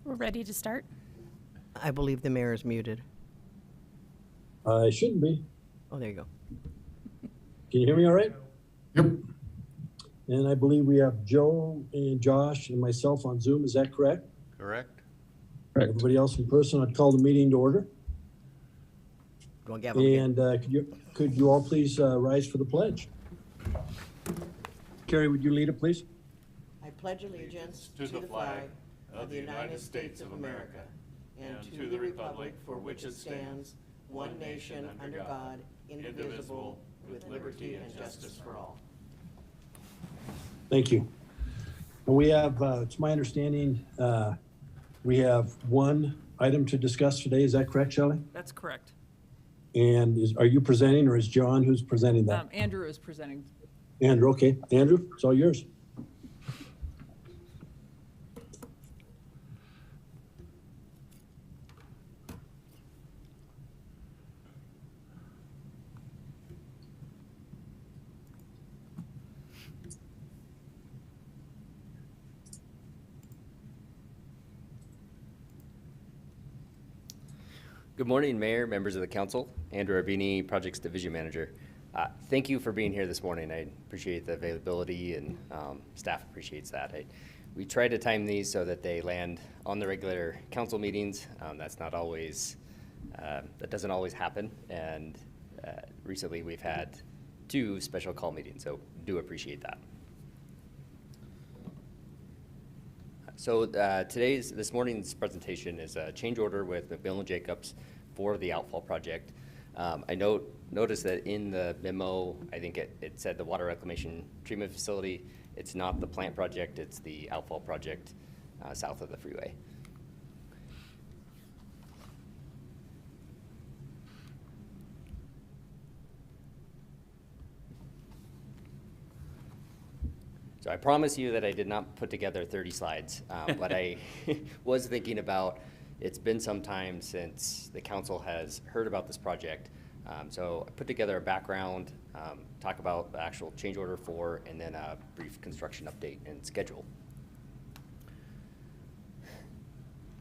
We're ready to start. I believe the mayor is muted. I shouldn't be. Oh, there you go. Can you hear me all right? Yep. And I believe we have Joe and Josh and myself on Zoom. Is that correct? Correct. Everybody else in person, I'd call the meeting to order. Go on, gavel again. And could you all please rise for the pledge? Carrie, would you lead it, please? I pledge allegiance to the flag of the United States of America and to the republic for which it stands, one nation under God, indivisible, with liberty and justice for all. Thank you. And we have, it's my understanding, we have one item to discuss today. Is that correct, Shelley? That's correct. And are you presenting, or is John who's presenting that? Andrew is presenting. Andrew, okay. Andrew, it's all yours. Good morning, Mayor, members of the council. Andrew Arbini, Projects Division Manager. Thank you for being here this morning. I appreciate the availability, and staff appreciates that. We try to time these so that they land on the regular council meetings. That's not always, that doesn't always happen. And recently we've had 2 special call meetings, so do appreciate that. So this morning's presentation is a change order with McMillen Jacobs for the outfall project. I noticed that in the memo, I think it said the water reclamation treatment facility. It's not the plant project, it's the outfall project south of the freeway. So I promise you that I did not put together 30 slides, but I was thinking about, it's been some time since the council has heard about this project. So I put together a background, talk about the actual change order for, and then a brief construction update and schedule.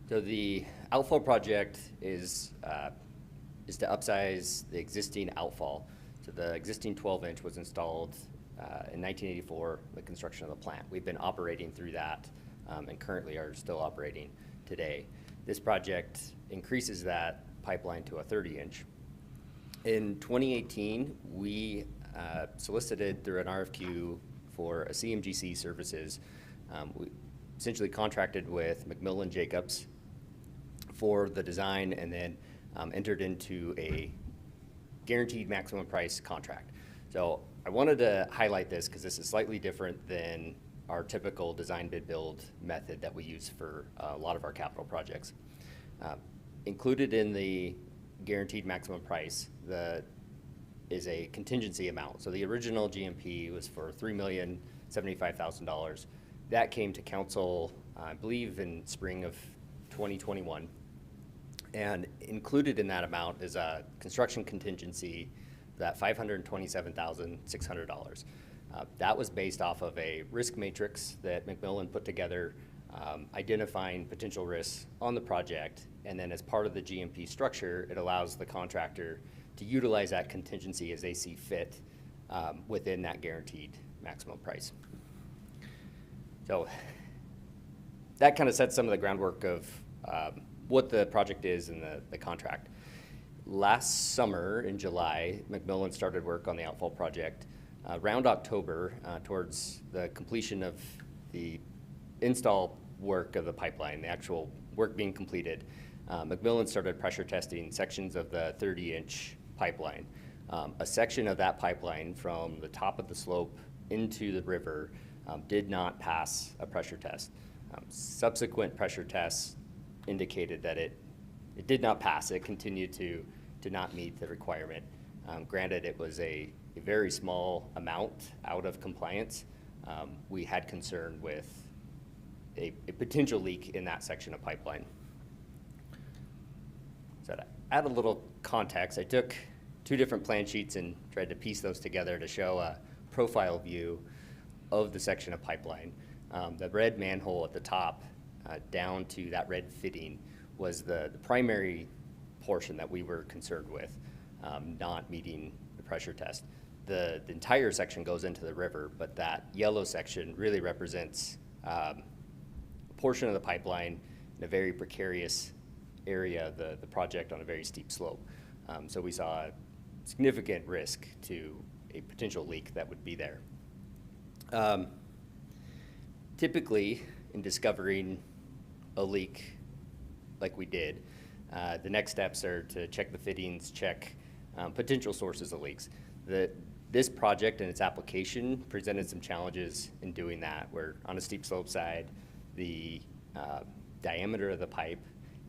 So the outfall project is to upsize the existing outfall. So the existing 12-inch was installed in 1984, the construction of the plant. We've been operating through that and currently are still operating today. This project increases that pipeline to a 30-inch. In 2018, we solicited through an RFQ for a CMGC services. We essentially contracted with McMillen Jacobs for the design, and then entered into a guaranteed maximum price contract. So I wanted to highlight this because this is slightly different than our typical design bid build method that we use for a lot of our capital projects. Included in the guaranteed maximum price is a contingency amount. So the original GMP was for $3,075,000. That came to council, I believe, in spring of 2021. And included in that amount is a construction contingency, that $527,600. That was based off of a risk matrix that McMillen put together, identifying potential risks on the project. And then as part of the GMP structure, it allows the contractor to utilize that contingency as they see fit within that guaranteed maximum price. So that kind of sets some of the groundwork of what the project is and the contract. Last summer in July, McMillen started work on the outfall project. Around October, towards the completion of the install work of the pipeline, the actual work being completed, McMillen started pressure testing sections of the 30-inch pipeline. A section of that pipeline from the top of the slope into the river did not pass a pressure test. Subsequent pressure tests indicated that it did not pass. It continued to not meet the requirement. Granted, it was a very small amount out of compliance. We had concern with a potential leak in that section of pipeline. So to add a little context, I took 2 different plan sheets and tried to piece those together to show profile view of the section of pipeline. The red manhole at the top down to that red fitting was the primary portion that we were concerned with, not meeting the pressure test. The entire section goes into the river, but that yellow section really represents a portion of the pipeline in a very precarious area, the project on a very steep slope. So we saw a significant risk to a potential leak that would be there. Typically, in discovering a leak like we did, the next steps are to check the fittings, check potential sources of leaks. This project and its application presented some challenges in doing that, where on a steep slope side, the diameter of the pipe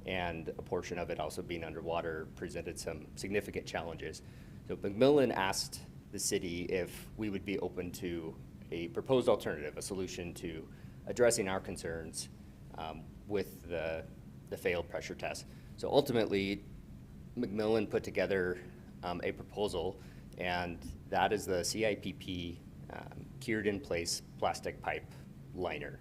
and a portion of it also being underwater presented some significant challenges. So McMillen asked the city if we would be open to a proposed alternative, a solution to addressing our concerns with the failed pressure test. So ultimately, McMillen put together a proposal, and that is the CIPP cured in place plastic pipe liner.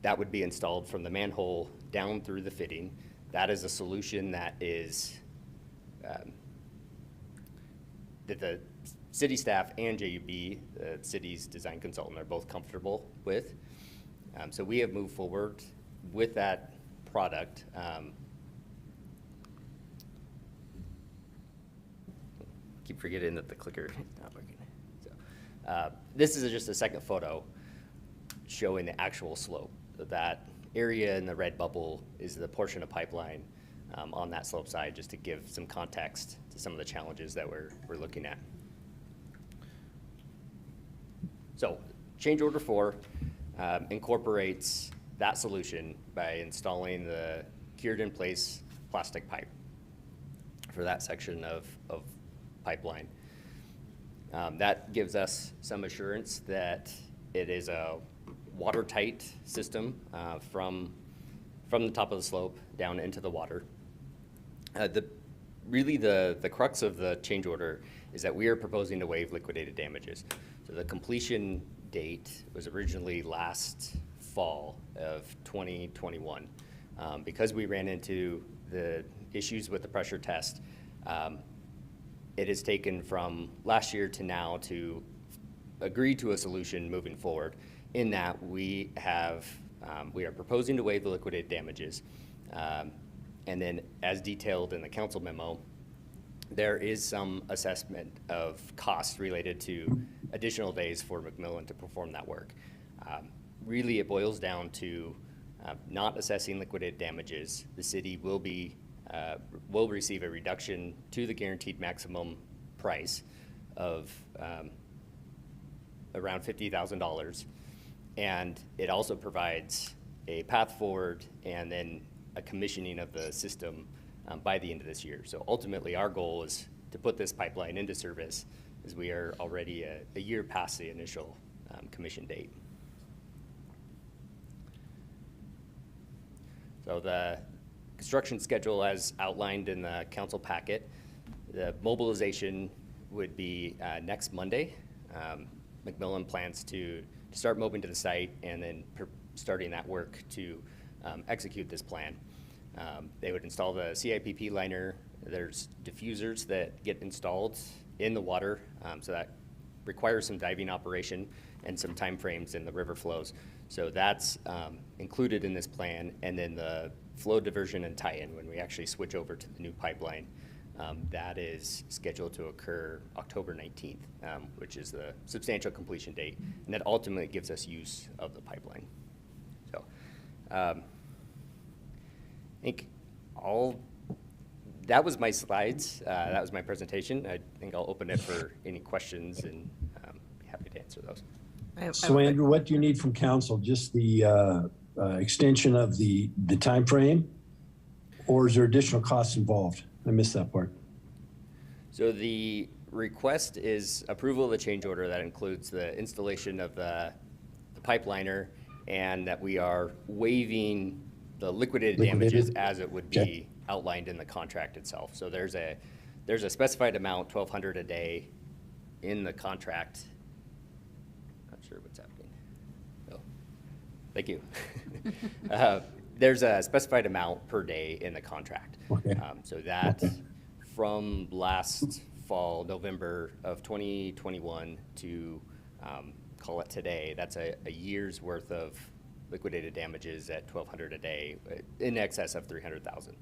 That would be installed from the manhole down through the fitting. That is a solution that is that the city staff and JUB, the city's design consultant, are both comfortable with. So we have moved forward with that product. Keep forgetting that the clicker is not working. So, this is just a second photo showing the actual slope. So that area in the red bubble is the portion of pipeline on that slope side, just to give some context to some of the challenges that we're looking at. So change order 4 incorporates that solution by installing the cured in place plastic pipe for that section of pipeline. That gives us some assurance that it is a watertight system from the top of the slope down into the water. Really the crux of the change order is that we are proposing to waive liquidated damages. So the completion date was originally last fall of 2021. Because we ran into the issues with the pressure test, it has taken from last year to now to agree to a solution moving forward, in that we are proposing to waive the liquidated damages. And then, as detailed in the council memo, there is some assessment of costs related to additional days for McMillen to perform that work. Really, it boils down to not assessing liquidated damages. The city will receive a reduction to the guaranteed maximum price of around $50,000. And it also provides a path forward and then a commissioning of the system by the end of this year. So ultimately, our goal is to put this pipeline into service, as we are already a year past the initial commission date. So the construction schedule, as outlined in the council packet, the mobilization would be next Monday. McMillen plans to start moving to the site and then starting that work to execute this plan. They would install the CIPP liner. There's diffusers that get installed in the water, so that requires some diving operation and some time frames in the river flows. So that's included in this plan. And then the flow diversion and tie-in, when we actually switch over to the new pipeline, that is scheduled to occur October 19th, which is the substantial completion date. And that ultimately gives us use of the pipeline. So I think that was my slides. That was my presentation. I think I'll open it for any questions and be happy to answer those. So Andrew, what do you need from council? Just the extension of the time frame, or is there additional costs involved? I missed that part. So the request is approval of the change order that includes the installation of the pipeliner, and that we are waiving the liquidated damages as it would be outlined in the contract itself. So there's a specified amount, $1,200 a day, in the contract, not sure what's happening. Oh, thank you. There's a specified amount per day in the contract. Okay. So that from last fall, November of 2021 to call it today, that's a year's worth of liquidated damages at $1,200 a day, in excess of $300,000.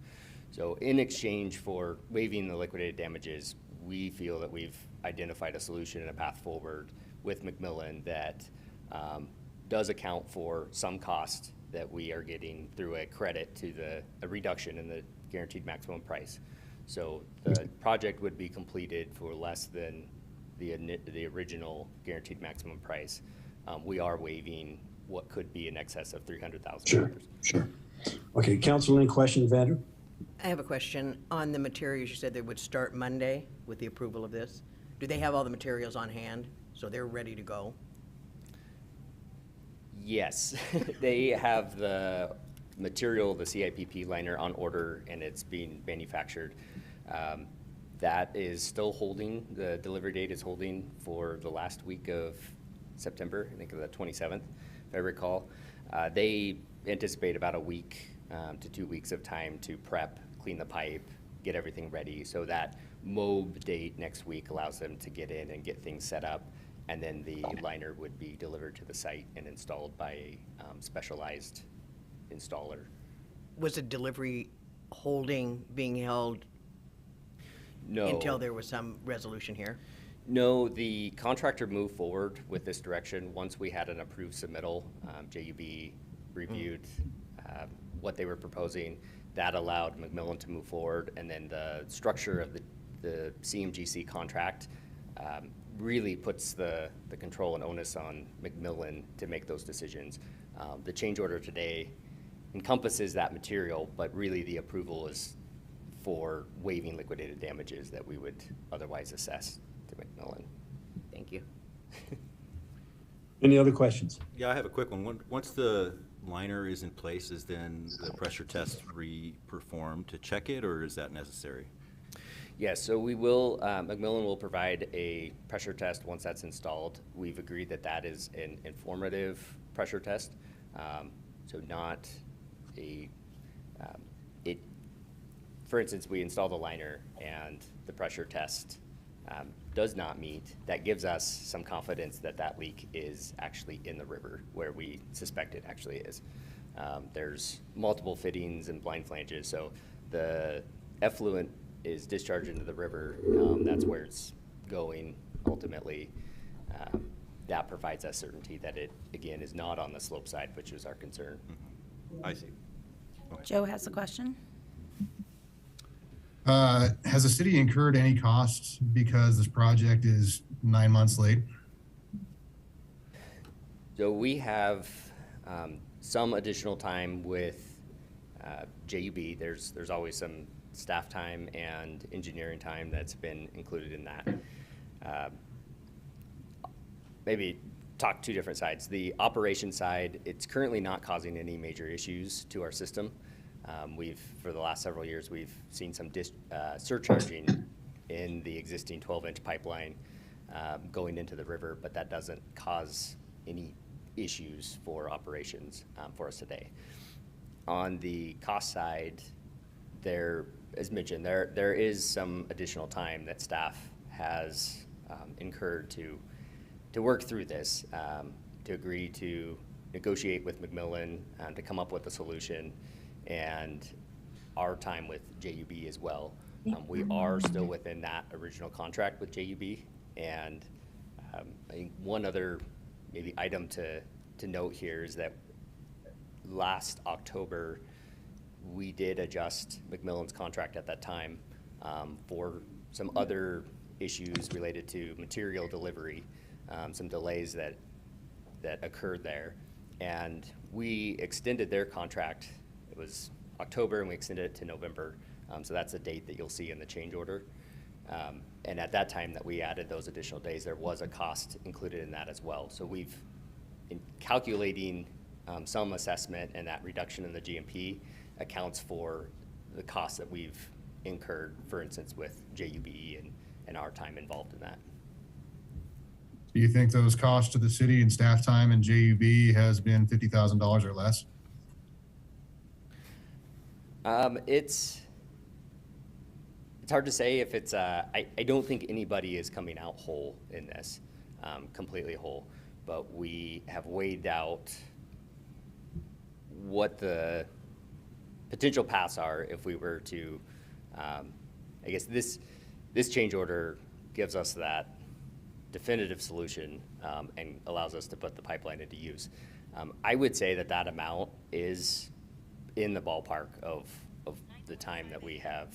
So in exchange for waiving the liquidated damages, we feel that we've identified a solution and a path forward with McMillen that does account for some cost that we are getting through a credit to a reduction in the guaranteed maximum price. So the project would be completed for less than the original guaranteed maximum price. We are waiving what could be in excess of $300,000. Sure. Okay, council, any questions, Andrew? I have a question on the materials. You said they would start Monday with the approval of this. Do they have all the materials on hand, so they're ready to go? Yes, they have the material, the CIPP liner on order, and it's being manufactured. That is still holding, the delivery date is holding for the last week of September, I think of the 27th, if I recall. They anticipate about a week to 2 weeks of time to prep, clean the pipe, get everything ready, so that MOB date next week allows them to get in and get things set up, and then the liner would be delivered to the site and installed by a specialized installer. Was the delivery being held No. until there was some resolution here? No, the contractor moved forward with this direction once we had an approved submittal. JUB reviewed what they were proposing. That allowed McMillen to move forward, and then the structure of the CMGC contract really puts the control and onus on McMillen to make those decisions. The change order today encompasses that material, but really the approval is for waiving liquidated damages that we would otherwise assess to McMillen. Thank you. Any other questions? Yeah, I have a quick one. Once the liner is in place, is then the pressure test re-performed to check it, or is that necessary? Yes, so we will, McMillen will provide a pressure test once that's installed. We've agreed that that is an informative pressure test, so not for instance, we install the liner and the pressure test does not meet. That gives us some confidence that that leak is actually in the river where we suspect it actually is. There's multiple fittings and blind flanges, so the effluent is discharged into the river. That's where it's going ultimately. That provides us certainty that it, again, is not on the slope side, which is our concern. I see. Okay. Joe has a question. Has the city incurred any costs because this project is 9 months late? So we have some additional time with JUB. There's always some staff time and engineering time that's been included in that. Maybe talk two different sides. The operation side, it's currently not causing any major issues to our system. For the last several years, we've seen some surcharging in the existing 12-inch pipeline going into the river, but that doesn't cause any issues for operations for us today. On the cost side, as mentioned, there is some additional time that staff has incurred to work through this, to agree to negotiate with McMillen to come up with a solution, and our time with JUB as well. We are still within that original contract with JUB, and I think one other maybe item to note here is that last October, we did adjust McMillen's contract at that time for some other issues related to material delivery, some delays that occurred there. And we extended their contract. It was October, and we extended it to November. So that's the date that you'll see in the change order. And at that time that we added those additional days, there was a cost included in that as well. So in calculating some assessment, and that reduction in the GMP accounts for the costs that we've incurred, for instance, with JUB and our time involved in that. Do you think those costs to the city and staff time and JUB has been $50,000 or less? It's hard to say if it's, I don't think anybody is coming out whole in this, completely whole, but we have weighed out what the potential paths are if we were to, I guess this change order gives us that definitive solution and allows us to put the pipeline into use. I would say that amount is in the ballpark of the time that we have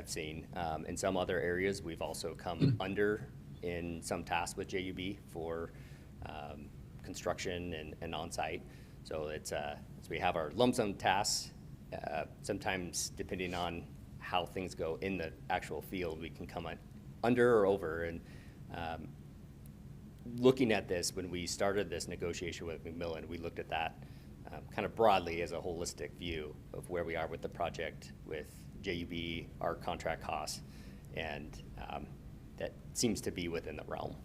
seen. In some other areas, we've also come under in some tasks with JUB for construction and on-site. So it's so we have our lump sum tasks. Sometimes, depending on how things go in the actual field, we can come under or over. And looking at this, when we started this negotiation with McMillen, we looked at that kind of broadly as a holistic view of where we are with the project, with JUB, our contract costs, and that seems to be within the realm.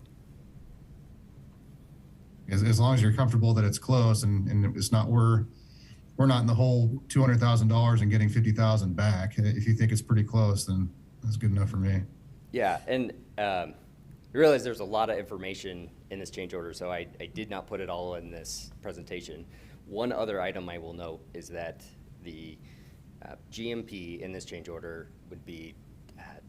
As long as you're comfortable that it's close and it's not, we're not in the whole $200,000 and getting 50,000 back. If you think it's pretty close, then that's good enough for me. Yeah, and I realize there's a lot of information in this change order, so I did not put it all in this presentation. One other item I will note is that the GMP in this change order would be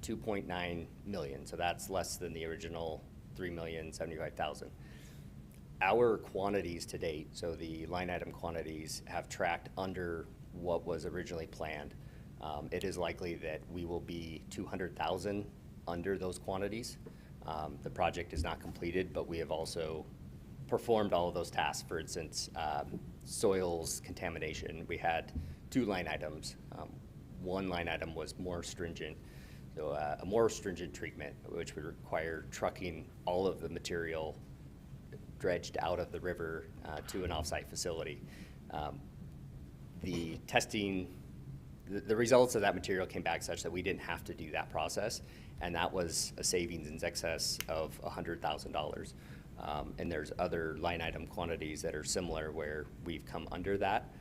2.9 million, so that's less than the original 3,075,000. Our quantities to date, so the line item quantities, have tracked under what was originally planned. It is likely that we will be 200,000 under those quantities. The project is not completed, but we have also performed all of those tasks. For instance, soils contamination. We had 2 line items. One line item was more stringent. So a more stringent treatment, which would require trucking all of the material dredged out of the river to an offsite facility. The testing, the results of that material came back such that we didn't have to do that process, and that was a savings in excess of $100,000. And there's other line item quantities that are similar where we've come under that.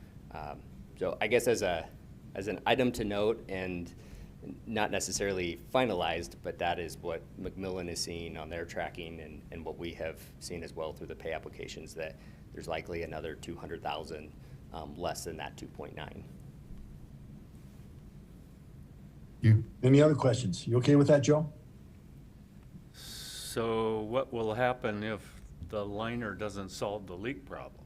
So I guess as an item to note, and not necessarily finalized, but that is what McMillen is seeing on their tracking and what we have seen as well through the pay applications, that there's likely another 200,000 less than that 2.9. You. Any other questions? You okay with that, Joe? So what will happen if the liner doesn't solve the leak problem?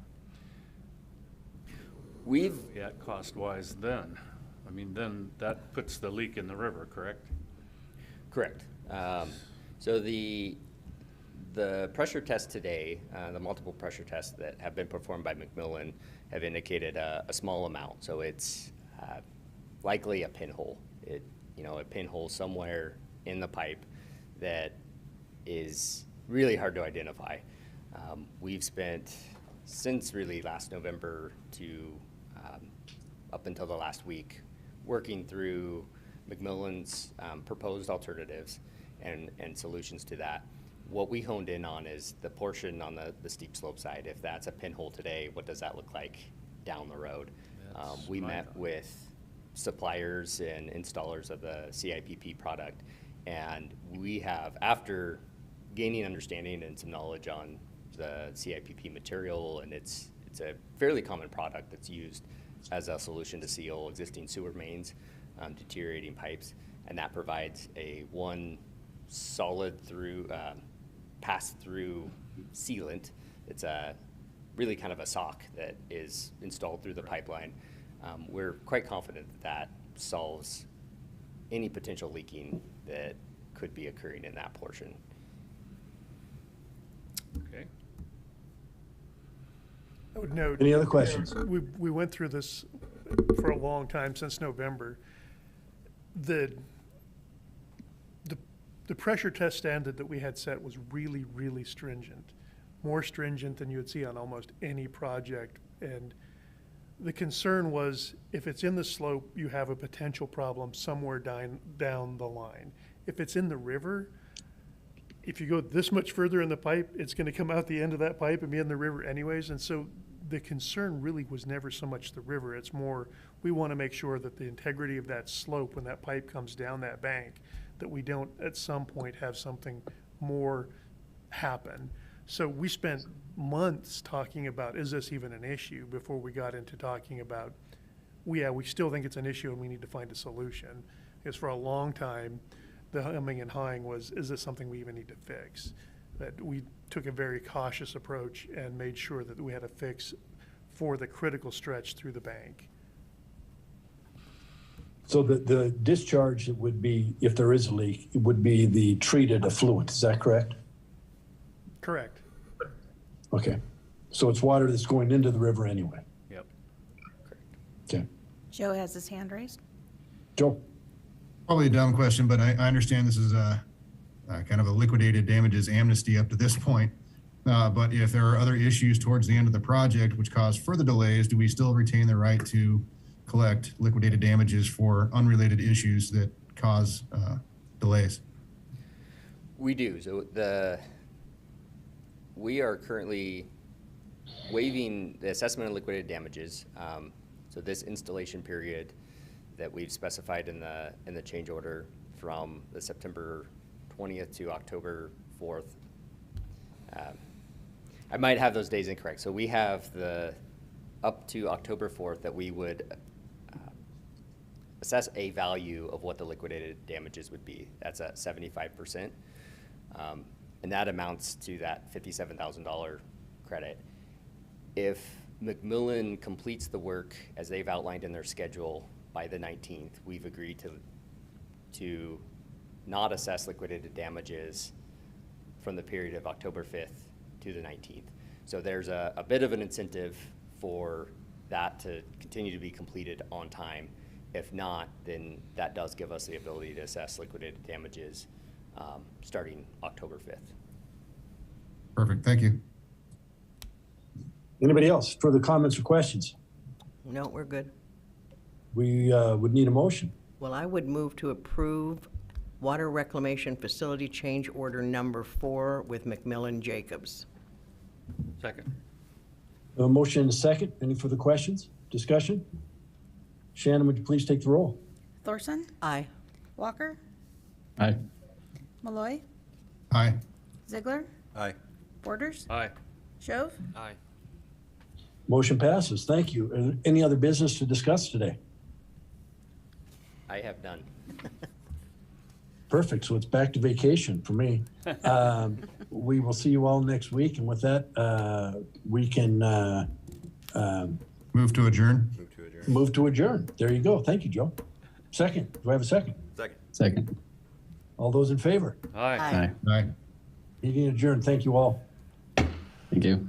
We've Yeah, cost-wise then. I mean, then that puts the leak in the river, correct? Correct. So the pressure tests today, the multiple pressure tests that have been performed by McMillen have indicated a small amount. So it's likely a pinhole. A pinhole somewhere in the pipe that is really hard to identify. We've spent, since really last November to up until the last week, working through McMillen's proposed alternatives and solutions to that. What we honed in on is the portion on the steep slope side. If that's a pinhole today, what does that look like down the road? We met with suppliers and installers of the CIPP product, and we have, after gaining understanding and some knowledge on the CIPP material, and it's a fairly common product that's used as a solution to seal existing sewer mains, deteriorating pipes, and that provides one solid through pass-through sealant. It's really kind of a sock that is installed through the pipeline. We're quite confident that solves any potential leaking that could be occurring in that portion. Okay. I would note. Any other questions? We went through this for a long time, since November. The pressure test standard that we had set was really, really stringent, more stringent than you would see on almost any project. And the concern was, if it's in the slope, you have a potential problem somewhere down the line. If it's in the river, if you go this much further in the pipe, it's gonna come out the end of that pipe and be in the river anyways. And so the concern really was never so much the river, it's more, we wanna make sure that the integrity of that slope when that pipe comes down that bank, that we don't at some point have something more happen. So we spent months talking about, is this even an issue, before we got into talking about, we still think it's an issue and we need to find a solution. Because for a long time, the humming and hawing was, is this something we even need to fix? That we took a very cautious approach and made sure that we had a fix for the critical stretch through the bank. So the discharge that would be, if there is a leak, it would be the treated effluent, is that correct? Correct. Okay, so it's water that's going into the river anyway. Yep. Okay, Joe has his hand raised. Joe? Probably a dumb question, but I understand this is a kind of a liquidated damages amnesty up to this point. But if there are other issues towards the end of the project which cause further delays, do we still retain the right to collect liquidated damages for unrelated issues that cause delays? We do. So we are currently waiving the assessment of liquidated damages. So this installation period that we've specified in the change order from the September 20th to October 4th. I might have those days incorrect. So we have up to October 4th that we would assess a value of what the liquidated damages would be. That's at 75%. And that amounts to that $57,000 credit. If McMillen completes the work as they've outlined in their schedule by the 19th, we've agreed to not assess liquidated damages from the period of October 5th to the 19th. So there's a bit of an incentive for that to continue to be completed on time. If not, then that does give us the ability to assess liquidated damages starting October 5th. Perfect, thank you. Anybody else? Further comments or questions? No, we're good. We would need a motion. Well, I would move to approve Water Reclamation Facility Change Order Number 4 with McMillen Jacobs. Second. A motion and a second. Any further questions? Discussion? Shannon, would you please take the roll? Thorson, Aye. Walker, Aye. Malloy, Aye. Ziegler, Aye. Borders, Aye. Shove. Aye. Motion passes. Thank you. Are there any other business to discuss today? I have none. Perfect. So it's back to vacation for me. We will see you all next week. And with that, we can Move to adjourn. Move to adjourn. move to adjourn. There you go. Thank you, Joe. Second. Do I have a second? Second. Second. All those in favor? Aye. Aye. Aye. Meeting adjourned. Thank you all. Thank you.